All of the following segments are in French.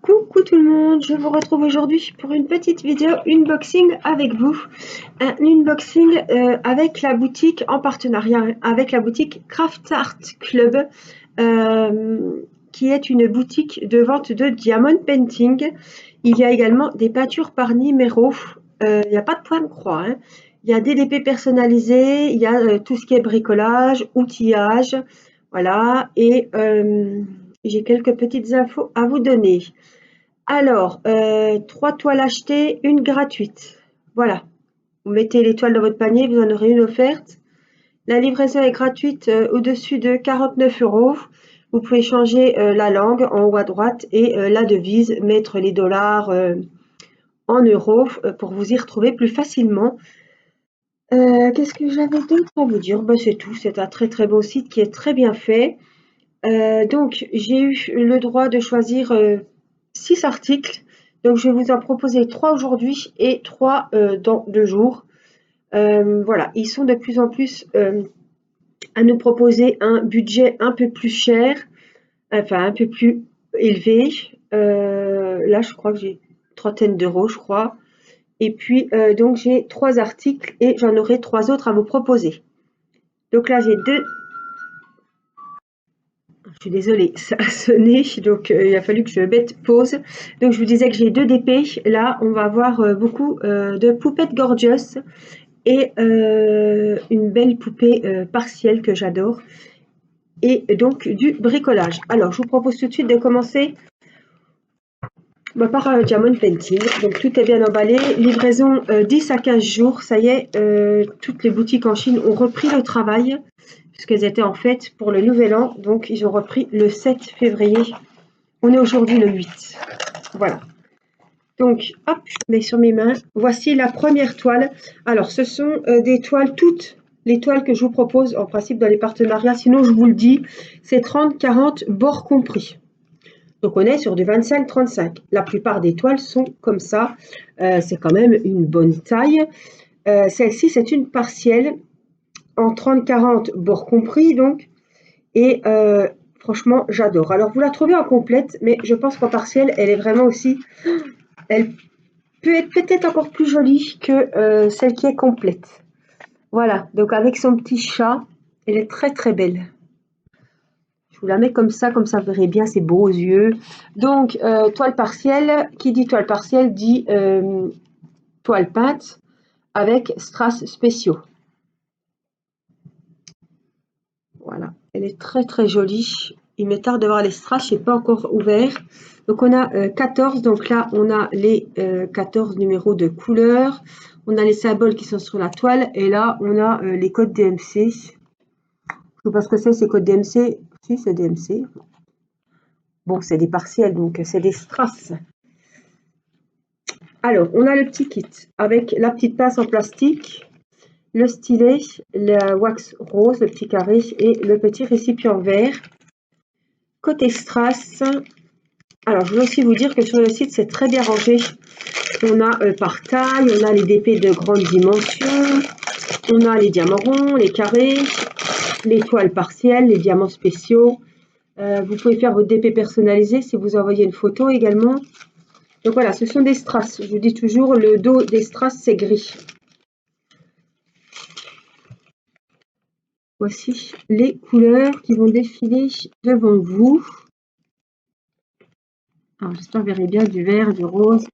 Coucou tout le monde, je vous retrouve aujourd'hui pour une petite vidéo unboxing avec vous. Un unboxing avec la boutique en partenariat avec la boutique Craft Art Club, qui est une boutique de vente de diamond painting. Il y a également des peintures par numéro. Il n'y a pas de point de croix, hein. Il y a des DP personnalisés, il y a tout ce qui est bricolage, outillage, voilà. Et j'ai quelques petites infos à vous donner. Alors, 3 toiles achetées, une gratuite. Voilà. Vous mettez les toiles dans votre panier, vous en aurez une offerte. La livraison est gratuite au-dessus de 49 €. Vous pouvez changer la langue en haut à droite et la devise, mettre les dollars en euros pour vous y retrouver plus facilement. Qu'est-ce que j'avais d'autre à vous dire? C'est tout. C'est un très très beau site qui est très bien fait. Donc, j'ai eu le droit de choisir 6 articles. Donc, je vais vous en proposer 3 aujourd'hui et 3 dans 2 jours. Voilà, ils sont de plus en plus à nous proposer un budget un peu plus cher, enfin un peu plus élevé. Là, je crois que j'ai une trentaine d'euros, je crois. Et puis, donc, j'ai 3 articles et j'en aurai 3 autres à vous proposer. Donc là, j'ai deux. Je suis désolée, ça a sonné, donc il a fallu que je mette pause. Donc je vous disais que j'ai 2 DP. Là, on va avoir beaucoup de poupettes gorgeous et une belle poupée partielle que j'adore. Et donc du bricolage. Alors, je vous propose tout de suite de commencer par diamond painting. Donc tout est bien emballé. Livraison 10 à 15 jours. Ça y est, toutes les boutiques en Chine ont repris le travail, puisqu'elles étaient en fête pour le nouvel an. Donc ils ont repris le 7 février. On est aujourd'hui le 8. Voilà. Donc, hop, je mets sur mes mains. Voici la première toile. Alors, ce sont des toiles, toutes les toiles que je vous propose, en principe, dans les partenariats. Sinon, je vous le dis, c'est 30, 40, bords compris. Donc, on est sur du 25-35. La plupart des toiles sont comme ça. C'est quand même une bonne taille. Celle-ci, c'est une partielle en 30-40, bords compris, donc. Et franchement, j'adore. Alors, vous la trouvez en complète, mais je pense qu'en partielle, elle est vraiment aussi... Elle peut être peut-être encore plus jolie que celle qui est complète. Voilà, donc avec son petit chat, elle est très très belle. Je vous la mets comme ça vous verrez bien ses beaux yeux. Donc, toile partielle, qui dit toile partielle dit toile peinte avec strass spéciaux. Voilà, elle est très très jolie. Il me tarde de voir les strass, je n'ai pas encore ouvert. Donc on a 14, donc là on a les 14 numéros de couleurs. On a les symboles qui sont sur la toile et là on a les codes DMC. Je ne sais pas ce que c'est ces codes DMC. Si, c'est DMC. Bon, c'est des partiels, donc c'est des strass. Alors, on a le petit kit avec la petite pince en plastique, le stylet, la wax rose, le petit carré et le petit récipient vert. Côté strass, alors je veux aussi vous dire que sur le site c'est très bien rangé. On a par taille, on a les DP de grande dimension, on a les diamants ronds, les carrés, les toiles partielles, les diamants spéciaux. Vous pouvez faire votre DP personnalisé si vous envoyez une photo également. Donc voilà, ce sont des strass. Je vous dis toujours, le dos des strass c'est gris. Voici les couleurs qui vont défiler devant vous. Alors j'espère que vous verrez bien du vert, du rose,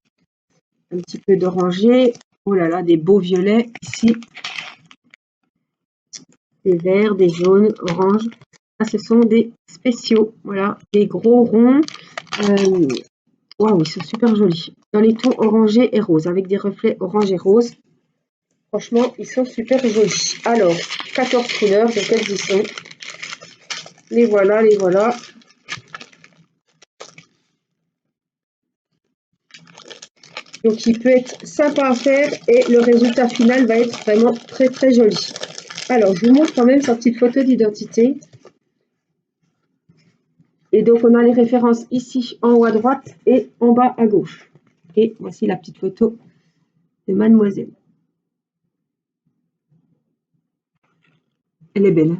un petit peu d'orangé. Oh là là, des beaux violets ici. Des verts, des jaunes, oranges. Là, ce sont des spéciaux. Voilà, des gros ronds. Waouh, ils sont super jolis. Dans les tons orangés et roses, avec des reflets orange et rose. Franchement, ils sont super jolis. Alors, 14 couleurs, de quelles ils sont. Les voilà, les voilà. Donc, il peut être sympa à faire et le résultat final va être vraiment très, très joli. Alors, je vous montre quand même sa petite photo d'identité. Et donc, on a les références ici en haut à droite et en bas à gauche. Et voici la petite photo de mademoiselle. Elle est belle.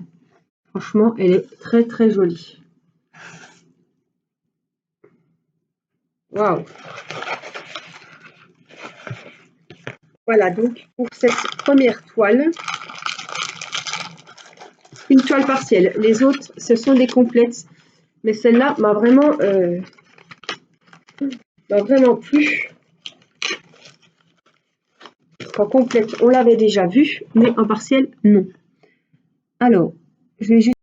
Franchement, elle est très, très jolie. Waouh! Voilà donc pour cette première toile, une toile partielle. Les autres, ce sont des complètes. Mais celle-là m'a vraiment plu. En complète, on l'avait déjà vu, mais en partiel, non. Alors, je vais juste...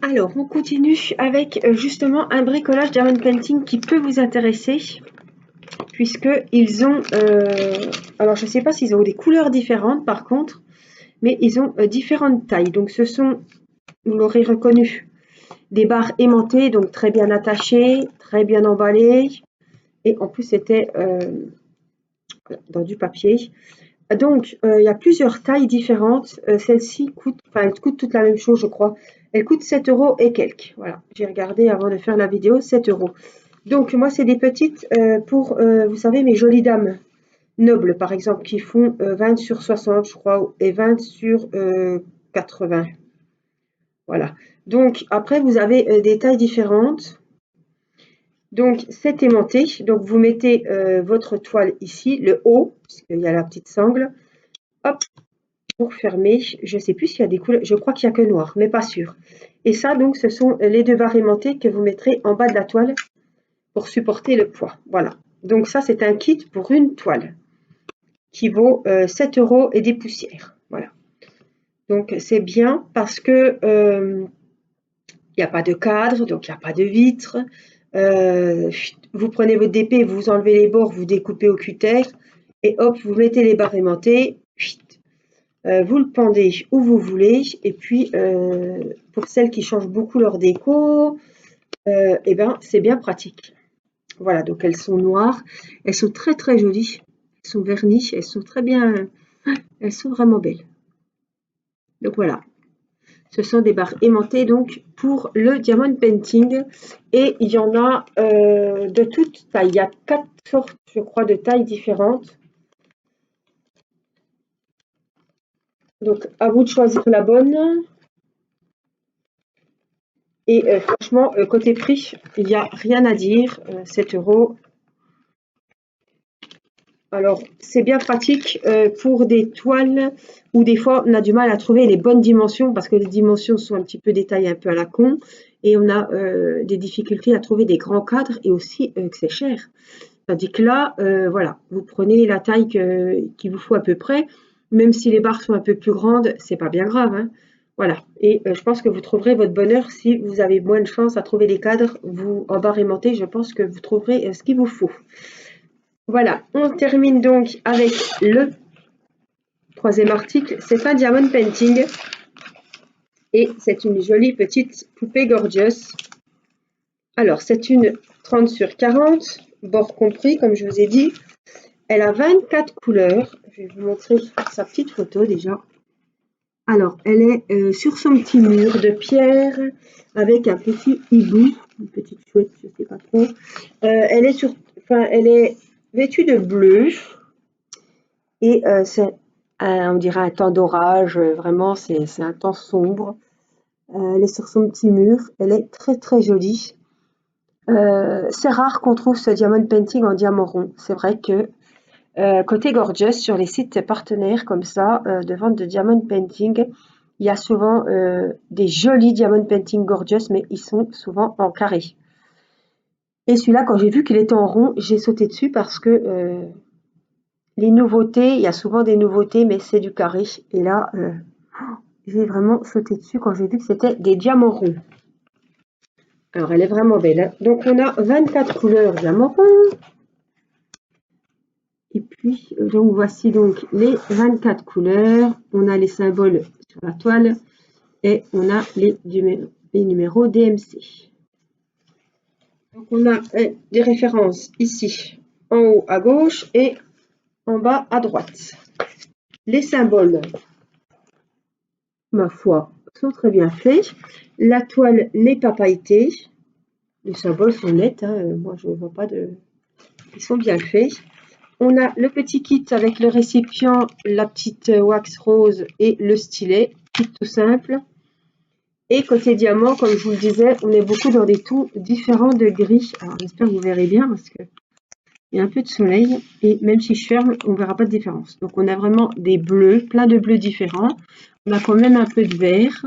Alors, on continue avec justement un bricolage diamond painting qui peut vous intéresser, puisque ils ont... alors, je ne sais pas s'ils ont des couleurs différentes, par contre, mais ils ont différentes tailles. Donc, ce sont, vous l'aurez reconnu, des barres aimantées, donc très bien attachées, très bien emballées. Et en plus, c'était dans du papier. Donc, il y a plusieurs tailles différentes. Celle-ci coûte, enfin, elle coûte toute la même chose, je crois. Elle coûte 7 € et quelques. Voilà, j'ai regardé avant de faire la vidéo, 7 €. Donc, moi, c'est des petites pour, vous savez, mes jolies dames nobles, par exemple, qui font 20 sur 60, je crois, et 20 sur 80. Voilà. Donc, après, vous avez des tailles différentes. Donc, c'est aimanté. Donc, vous mettez votre toile ici, le haut, parce qu'il y a la petite sangle. Hop, pour fermer. Je ne sais plus s'il y a des couleurs. Je crois qu'il n'y a que noir, mais pas sûr. Et ça, donc, ce sont les deux barres aimantées que vous mettrez en bas de la toile pour supporter le poids. Voilà. Donc, ça, c'est un kit pour une toile qui vaut 7 € et des poussières. Voilà. Donc, c'est bien parce que il n'y a pas de cadre, donc il n'y a pas de vitre. Vous prenez votre DP, vous enlevez les bords, vous découpez au cutter et hop, vous mettez les barres aimantées. Vous le pendez où vous voulez. Et puis, pour celles qui changent beaucoup leur déco, eh ben, c'est bien pratique. Voilà, donc elles sont noires. Elles sont très très jolies. Elles sont vernies. Elles sont très bien. Elles sont vraiment belles. Donc voilà. Ce sont des barres aimantées donc pour le diamond painting. Et il y en a de toutes tailles. Il y a 4 sortes, je crois, de tailles différentes. Donc, à vous de choisir la bonne. Et franchement, côté prix, il n'y a rien à dire. 7 €. Alors, c'est bien pratique pour des toiles où des fois on a du mal à trouver les bonnes dimensions parce que les dimensions sont un petit peu détaillées un peu à la con et on a des difficultés à trouver des grands cadres et aussi que c'est cher. Tandis que là, voilà, vous prenez la taille qu'il vous faut à peu près, même si les barres sont un peu plus grandes, c'est pas bien grave, hein. Voilà, et je pense que vous trouverez votre bonheur si vous avez moins de chance à trouver des cadres. Vous, en barre aimantée, je pense que vous trouverez ce qu'il vous faut. Voilà, on termine donc avec le troisième article. C'est un diamond painting et c'est une jolie petite poupée gorgeous. Alors, c'est une 30 sur 40, bord compris, comme je vous ai dit. Elle a 24 couleurs. Je vais vous montrer sa petite photo déjà. Alors, elle est sur son petit mur de pierre avec un petit hibou, une petite chouette, je ne sais pas trop. Elle est vêtue de bleu et c'est, on dirait un temps d'orage. Vraiment, c'est un temps sombre. Elle est sur son petit mur. Elle est très très jolie. C'est rare qu'on trouve ce diamond painting en diamant rond. C'est vrai que côté gorgeous, sur les sites partenaires comme ça, de vente de diamond painting, il y a souvent des jolis diamond painting gorgeous, mais ils sont souvent en carré. Et celui-là, quand j'ai vu qu'il était en rond, j'ai sauté dessus parce que les nouveautés, il y a souvent des nouveautés, mais c'est du carré. Et là, j'ai vraiment sauté dessus quand j'ai vu que c'était des diamants ronds. Alors, elle est vraiment belle, hein. Donc, on a 24 couleurs diamants ronds. Et puis, donc voici donc les 24 couleurs. On a les symboles sur la toile et on a les numéros DMC. Donc, on a des références ici, en haut à gauche et en bas à droite. Les symboles, ma foi, sont très bien faits. La toile n'est pas pailletée. Les symboles sont nets, hein. Moi, je ne vois pas de... Ils sont bien faits. On a le petit kit avec le récipient, la petite wax rose et le stylet, kit tout simple. Et côté diamant, comme je vous le disais, on est beaucoup dans des tons différents de gris. Alors j'espère que vous verrez bien parce que il y a un peu de soleil et même si je ferme, on ne verra pas de différence. Donc on a vraiment des bleus, plein de bleus différents. On a quand même un peu de vert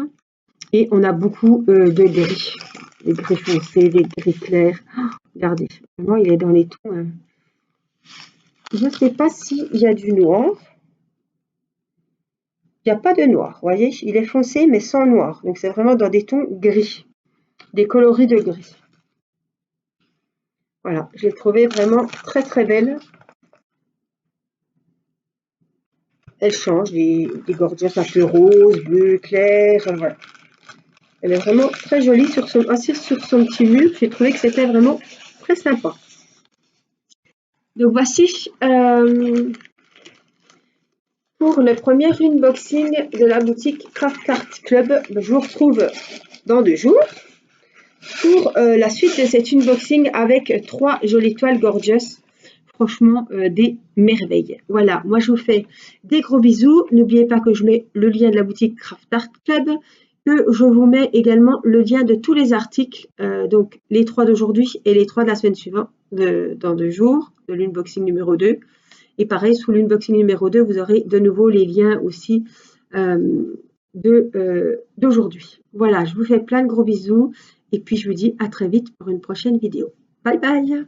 et on a beaucoup de gris. Des gris foncés, des gris clairs. Oh, regardez, vraiment il est dans les tons. Je ne sais pas s'il y a du noir. Il n'y a pas de noir, vous voyez, il est foncé mais sans noir. Donc c'est vraiment dans des tons gris, des coloris de gris. Voilà, je l'ai trouvée vraiment très très belle. Elle change, des gorgettes un peu rose, bleu, clair, voilà. Elle est vraiment très jolie assise sur son petit mur. J'ai trouvé que c'était vraiment très sympa. Donc voici pour le premier unboxing de la boutique Craft Art Club. Je vous retrouve dans 2 jours pour la suite de cet unboxing avec 3 jolies toiles gorgeous. Franchement, des merveilles. Voilà, moi je vous fais des gros bisous. N'oubliez pas que je mets le lien de la boutique Craft Art Club, que je vous mets également le lien de tous les articles, donc les 3 d'aujourd'hui et les 3 de la semaine suivante, dans 2 jours, de l'unboxing numéro 2. Et pareil, sous l'unboxing numéro 2, vous aurez de nouveau les liens aussi d'aujourd'hui. Voilà, je vous fais plein de gros bisous et puis je vous dis à très vite pour une prochaine vidéo. Bye bye!